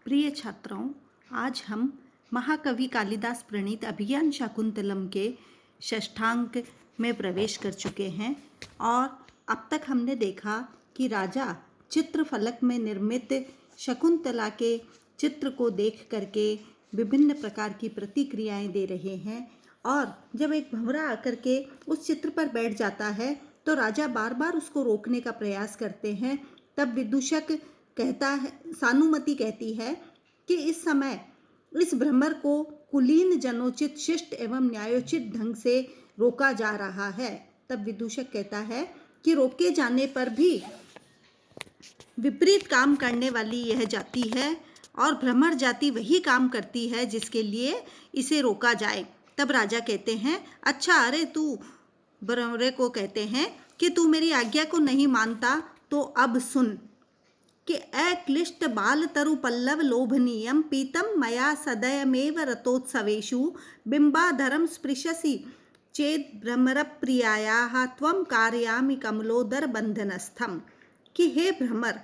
प्रिय छात्राओं, आज हम महाकवि कालिदास प्रणीत अभिज्ञान शाकुंतलम के षष्ठांक में प्रवेश कर चुके हैं और अब तक हमने देखा कि राजा चित्रफलक में निर्मित शकुंतला के चित्र को देख करके विभिन्न प्रकार की प्रतिक्रियाएं दे रहे हैं और जब एक भंवरा आकर के उस चित्र पर बैठ जाता है तो राजा बार बार उसको रोकने का प्रयास करते हैं। तब विदूषक कहता है, सानुमति कहती है कि इस समय इस भ्रमर को कुलीन जनोचित शिष्ट एवं न्यायोचित ढंग से रोका जा रहा है। तब विदूषक कहता है कि रोके जाने पर भी विपरीत काम करने वाली यह जाति है और भ्रमर जाति वही काम करती है जिसके लिए इसे रोका जाए। तब राजा कहते हैं, अच्छा, अरे तू भ्रमरे को कहते हैं कि तू मेरी आज्ञा को नहीं मानता तो अब सुन कि अक्लिष्ट बाल तरु पल्लव लोभनीयम पीतम मया सदयमेव रतोत्सवेषु बिंबाधरम स्पृशसि चेत भ्रमर प्रियायाः त्वं कारयामि कमलोदर बंधनस्थम। कि हे भ्रमर,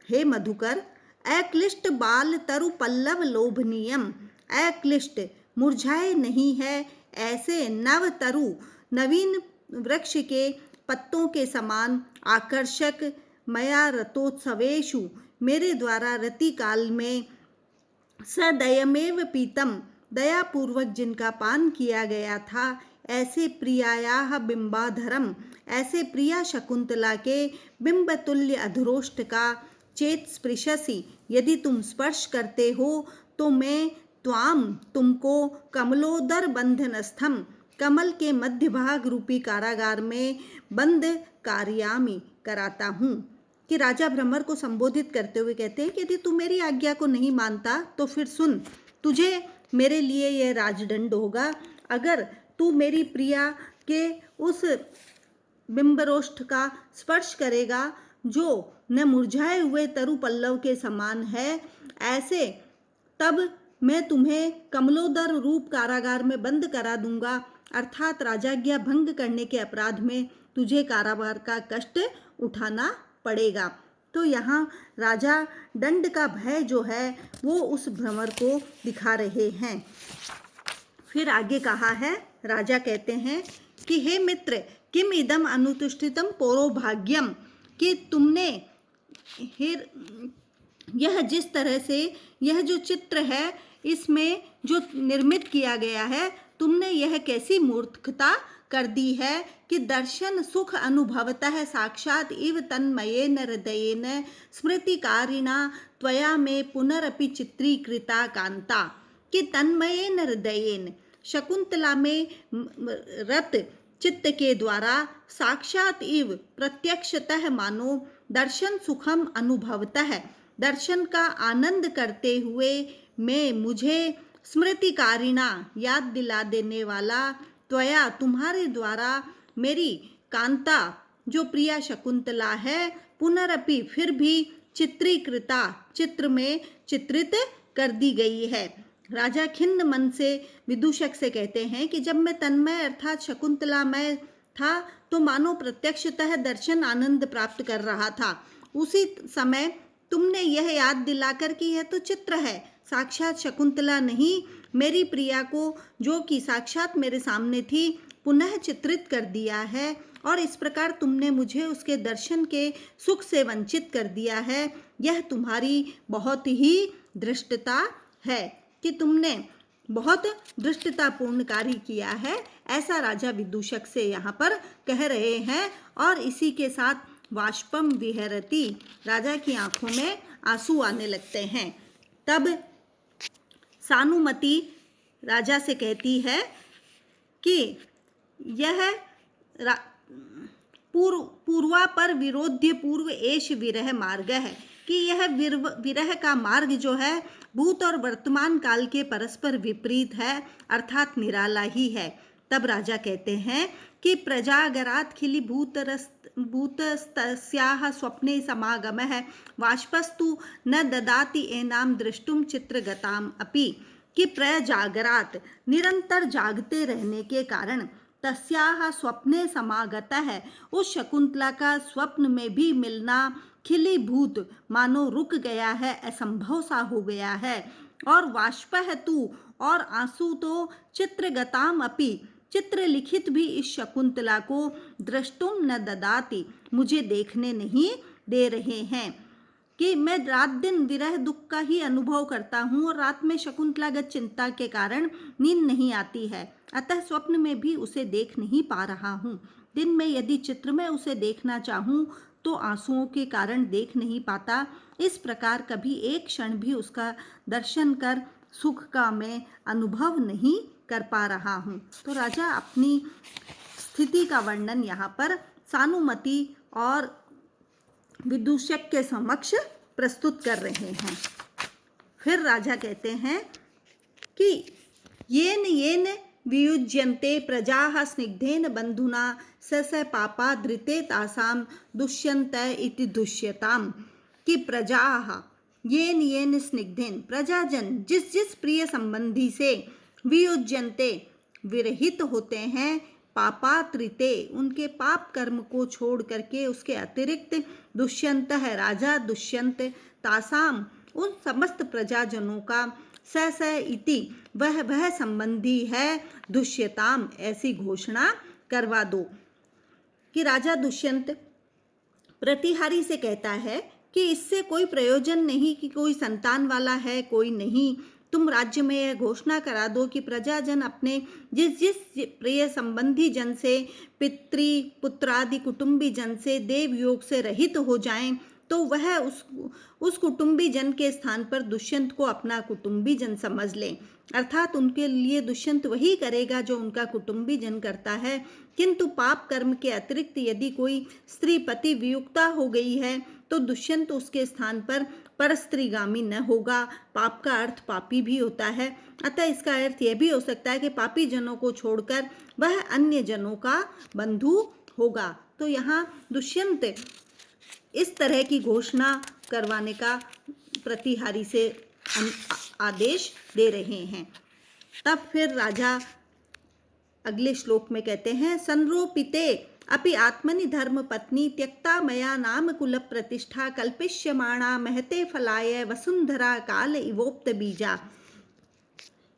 हे मधुकर, अक्लिष्ट बाल तरु पल्लव लोभनीयम, अक्लिष्ट मुरझाए नहीं है ऐसे नव तरु नवीन वृक्ष के पत्तों के समान आकर्षक मया रतोत्सवेषु मेरे द्वारा रति काल में सदयमेव पीतम दयापूर्वक जिनका पान किया गया था ऐसे प्रियायाः बिंबाधरम, ऐसे प्रिया शकुंतला के बिंबतुल्य अधरोष्ट का चेत स्पृशसि, यदि तुम स्पर्श करते हो तो मैं त्वाम तुमको कमलोदर बंधनस्थम, कमल के मध्य भाग रूपी कारागार में बंद कार्यामी कराता हूँ। कि राजा भ्रमर को संबोधित करते हुए कहते हैं कि यदि तू मेरी आज्ञा को नहीं मानता तो फिर सुन, तुझे मेरे लिए यह राजदंड होगा। अगर तू मेरी प्रिया के उस बिंबरोष्ठ का स्पर्श करेगा जो न मुरझाए हुए तरु पल्लव के समान है ऐसे, तब मैं तुम्हें कमलोदर रूप कारागार में बंद करा दूंगा, अर्थात राजाज्ञा भंग करने के अपराध में तुझे कारागार का कष्ट उठाना पड़ेगा। तो यहाँ राजा दंड का भय जो है वो उस भ्रमर को दिखा रहे हैं। फिर आगे कहा है, राजा कहते हैं कि हे मित्र, किम इदम अनुतुष्टितम पौरो भाग्यम, कि तुमने यह जिस तरह से यह जो चित्र है इसमें जो निर्मित किया गया है, तुमने यह कैसी मूर्खता कर दी है कि दर्शन सुख अनुभवतः साक्षात इव तन्मयेन हृदयेन स्मृतिकारिणा त्वया में पुनरपि चित्रीकृता कांता। कि तन्मयेन हृदयेन, शकुंतला में रत चित्त के द्वारा साक्षात इव प्रत्यक्षतः मानो दर्शन सुखम अनुभवतः, दर्शन का आनंद करते हुए मैं मुझे स्मृतिकारिणा याद दिला देने वाला त्वया तुम्हारे द्वारा मेरी कांता जो प्रिया शकुंतला है पुनरपि फिर भी चित्रीकृता चित्र में चित्रित कर दी गई है। राजा खिन्न मन से विदूषक से कहते हैं कि जब मैं तन्मय अर्थात शकुंतलामय था तो मानो प्रत्यक्षतः दर्शन आनंद प्राप्त कर रहा था, उसी समय तुमने यह याद दिलाकर कि यह तो चित्र है, साक्षात शकुंतला नहीं, मेरी प्रिया को जो कि साक्षात मेरे सामने थी पुनः चित्रित कर दिया है और इस प्रकार तुमने मुझे उसके दर्शन के सुख से वंचित कर दिया है। यह तुम्हारी बहुत ही धृष्टता है कि तुमने बहुत धृष्टतापूर्ण कार्य किया है, ऐसा राजा विदूषक से यहाँ पर कह रहे हैं। और इसी के साथ वाष्पम विहरति, राजा की आंखों में आंसू आने लगते हैं। तब सानुमति राजा से कहती है कि यह पूर्वा पर विरोध्य पूर्व एष विरह मार्ग है, कि यह विरह का मार्ग जो है भूत और वर्तमान काल के परस्पर विपरीत है, अर्थात निराला ही है। तब राजा कहते हैं कि प्रजागरात खिली भूतस्तस्याः स्वप्ने समागमः वाष्पस्तु न ददाति एनाम दृष्टुम चित्रगताम अपि। कि प्रजागरात निरंतर जागते रहने के कारण तस्याः स्वप्ने समागतः, उस शकुंतला का स्वप्न में भी मिलना खिली भूत मानो रुक गया है, असंभव सा हो गया है। और वाष्पः तू, और आंसू तो चित्रगताम अपि, चित्र लिखित भी इस शकुंतला को द्रष्टुम न ददाति, मुझे देखने नहीं दे रहे हैं। कि मैं रात दिन विरह दुख का ही अनुभव करता हूँ और रात में शकुंतलागत चिंता के कारण नींद नहीं आती है, अतः स्वप्न में भी उसे देख नहीं पा रहा हूँ। दिन में यदि चित्र में उसे देखना चाहूँ तो आंसुओं के कारण देख नहीं पाता। इस प्रकार कभी एक क्षण भी उसका दर्शन कर सुख का मैं अनुभव नहीं कर पा रहा हूँ। तो राजा अपनी स्थिति का वर्णन यहाँ पर सानुमति और विदूषक के समक्ष प्रस्तुत कर रहे हैं। फिर राजा कहते हैं कि येन येन वियुज्यन्ते प्रजाः स्निग्धेन बंधुना स स पापा धृते तासाम दुष्यन्त इति दुष्यताम। कि प्रजाः येन येन स्निग्धेन, प्रजाजन जिस जिस प्रिय संबंधी से वियुज्यन्ते विरहित होते हैं, पापात्रिते उनके पाप कर्म को छोड़ करके उसके अतिरिक्त, दुष्यंत है राजा दुष्यंत, तासाम उन समस्त प्रजाजनों का, स स इति वह संबंधी है, दुष्यताम ऐसी घोषणा करवा दो। कि राजा दुष्यंत प्रतिहारी से कहता है कि इससे कोई प्रयोजन नहीं कि कोई संतान वाला है कोई नहीं, तुम राज्य में यह घोषणा करा दो कि प्रजाजन अपने जिस जिस प्रिय संबंधी जन से, पितृ पुत्रादि कुटुंबी जन से देव योग से रहित हो जाएं, तो वह उस कुटुंबी जन के स्थान पर दुष्यंत को अपना कुटुंबी जन समझ लें। अर्थात उनके लिए दुष्यंत वही करेगा जो उनका कुटुंबी जन करता है। किंतु पाप कर्म के अतिरिक्त यदि कोई स्त्री पति वियुक्ता हो गई है तो दुष्यंत उसके स्थान पर परस्त्रीगामी न होगा। पाप का अर्थ पापी भी होता है, अतः इसका अर्थ यह भी हो सकता है कि पापी जनों को छोड़कर वह अन्य जनों का बंधु होगा। तो यहाँ दुष्यंत इस तरह की घोषणा करवाने का प्रतिहारी से आदेश दे रहे हैं। तब फिर राजा अगले श्लोक में कहते हैं, संरोपिते अपि आत्मनि धर्म पत्नी त्यक्ता मया नाम कुल प्रतिष्ठा कल्पिष्यमाणा महते फलाय वसुंधरा काल इवोक्त बीजा।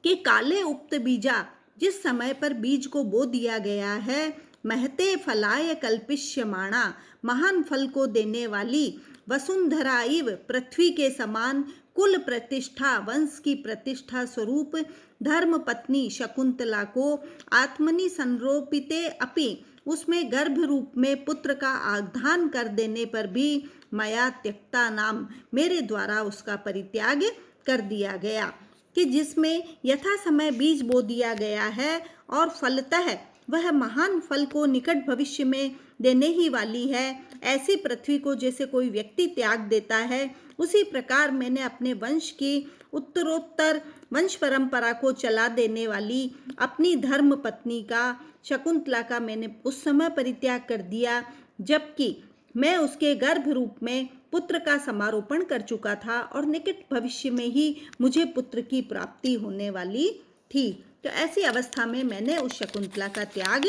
कि काले उक्त बीजा, जिस समय पर बीज को बो दिया गया है, महते फलाय कल्पिष्यमाणा महान फल को देने वाली, वसुंधरा इव पृथ्वी के समान, कुल प्रतिष्ठा वंश की प्रतिष्ठा स्वरूप धर्म पत्नी शकुंतला को आत्मनि संरोपिते अपि उसमें गर्भ रूप में पुत्र का आधान कर देने पर भी मया त्यक्ता नाम मेरे द्वारा उसका परित्याग कर दिया गया। कि जिसमें यथा समय बीज बो दिया गया है और फलतः वह महान फल को निकट भविष्य में देने ही वाली है, ऐसी पृथ्वी को जैसे कोई व्यक्ति त्याग देता है, उसी प्रकार मैंने अपने वंश की उत्तरोत्तर वंश परंपरा को चला देने वाली अपनी धर्म पत्नी का, शकुंतला का मैंने उस समय परित्याग कर दिया जबकि मैं उसके गर्भ रूप में पुत्र का समारोपण कर चुका था और निकट भविष्य में ही मुझे पुत्र की प्राप्ति होने वाली थी। तो ऐसी अवस्था में मैंने उस शकुंतला का त्याग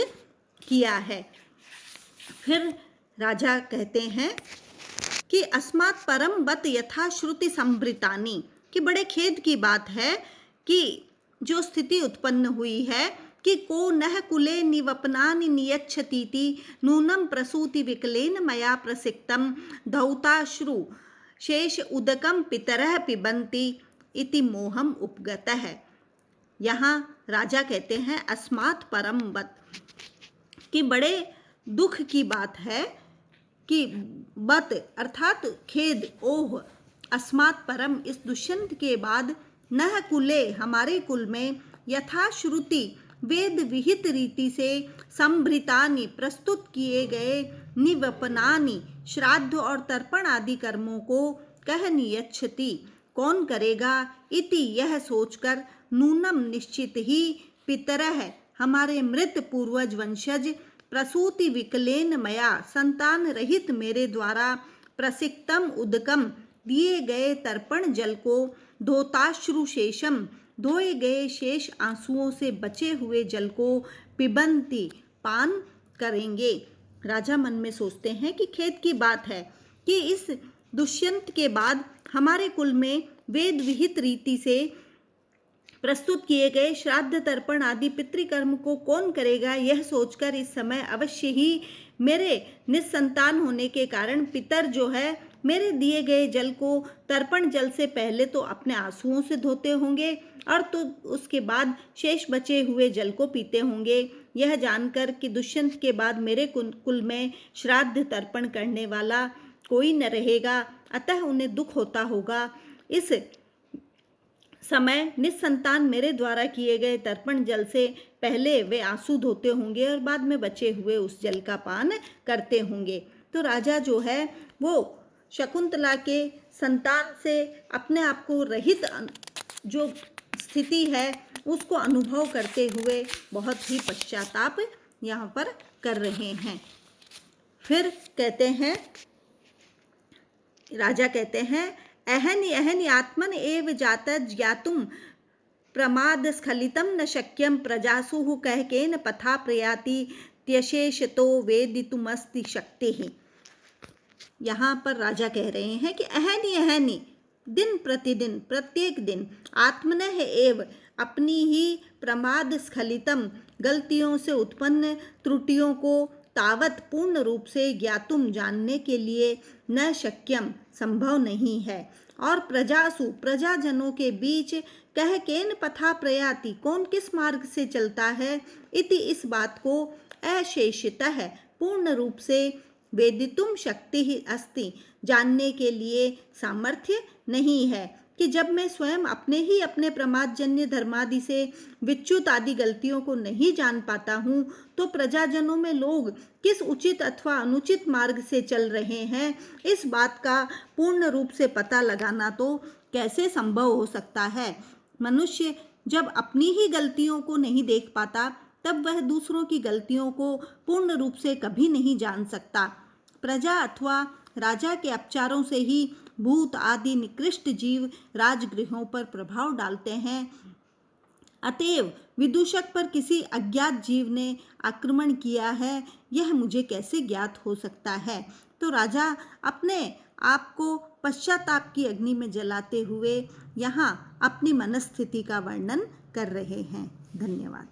किया है। फिर राजा कहते हैं कि अस्मात् परम बत यथा श्रुति संभृतानि। कि बड़े खेद की बात है कि जो स्थिति उत्पन्न हुई है कि को नह कुले निवपनानि नियच्छतीति नूनम प्रसूति विकलेन मया प्रसिक्तम धौताश्रु शेष उदकम पितरः पिबन्ति इति मोहम उपगतः। यहाँ राजा कहते हैं अस्मात् परम बत, कि बड़े दुख की बात है कि बत अर्थात खेद, ओह, अस्मात् परम इस दुष्यंत के बाद, नह कुले हमारे कुल में, यथा श्रुति वेद विहित रीति से, संभृतानि प्रस्तुत किए गए, निवपनानि श्राद्ध और तर्पण आदि कर्मों को, कह नियच्छति कौन करेगा, इति यह सोचकर, नूनम निश्चित ही, पितरः हमारे मृत पूर्वज वंशज, प्रसूति विकलेन मया संतान रहित मेरे द्वारा, प्रसिक्तम उदकम दिए गए तर्पण जल को, धोताश्रु शेषम धोए गए शेष आंसुओं से बचे हुए जल को, पिबंती पान करेंगे। राजा मन में सोचते हैं कि खेद की बात है कि इस दुष्यंत के बाद हमारे कुल में वेद विहित रीति से प्रस्तुत किए गए श्राद्ध तर्पण आदि पितृकर्म को कौन करेगा, यह सोचकर इस समय अवश्य ही मेरे निस्संतान होने के कारण पितर जो है मेरे दिए गए जल को तर्पण जल से पहले तो अपने आंसुओं से धोते होंगे और तो उसके बाद शेष बचे हुए जल को पीते होंगे। यह जानकर कि दुष्यंत के बाद मेरे कुल में श्राद्ध तर्पण करने वाला कोई न रहेगा, अतः उन्हें दुख होता होगा। इस समय निस्संतान मेरे द्वारा किए गए तर्पण जल से पहले वे आंसू धोते होंगे और बाद में बचे हुए उस जल का पान करते होंगे। तो राजा जो है वो शकुंतला के संतान से अपने आप को रहित जो स्थिति है उसको अनुभव करते हुए बहुत ही पश्चाताप यहाँ पर कर रहे हैं। फिर कहते हैं, राजा कहते हैं, अहनि अहनि आत्मन एव जात ज्ञातुम प्रमाद स्खलितम न शक्यम प्रजासु कह के न पथा प्रयाति त्यशेष तो वेदितुमस्ति शक्ति ही। यहाँ पर राजा कह रहे हैं कि अहनि अहनि दिन प्रतिदिन प्रत्येक दिन आत्मनः एव अपनी ही प्रमाद स्खलितम गलतियों से उत्पन्न त्रुटियों को तावत पूर्ण रूप से ज्ञातुम जानने के लिए न शक्यम संभव नहीं है और प्रजासु प्रजाजनों के बीच कह केन पथा प्रयाति कौन किस मार्ग से चलता है इति इस बात को अशेषितः पूर्ण रूप से वेदितुम शक्ति ही अस्ति जानने के लिए सामर्थ्य नहीं है कि जब मैं स्वयं अपने प्रमादजन्य धर्मादि से विच्युत आदि गलतियों को नहीं जान पाता हूँ तो प्रजाजनों में लोग किस उचित अथवा अनुचित मार्ग से चल रहे हैं इस बात का पूर्ण रूप से पता लगाना तो कैसे संभव हो सकता है। मनुष्य जब अपनी ही गलतियों को नहीं देख पाता तब वह दूसरों की गलतियों को पूर्ण रूप से कभी नहीं जान सकता। प्रजा अथवा राजा के अपचारों से ही भूत आदि निकृष्ट जीव राजगृहों पर प्रभाव डालते हैं। अतएव विदूषक पर किसी अज्ञात जीव ने आक्रमण किया है यह मुझे कैसे ज्ञात हो सकता है। तो राजा अपने आप को पश्चाताप की अग्नि में जलाते हुए यहाँ अपनी मनस्थिति का वर्णन कर रहे हैं। धन्यवाद।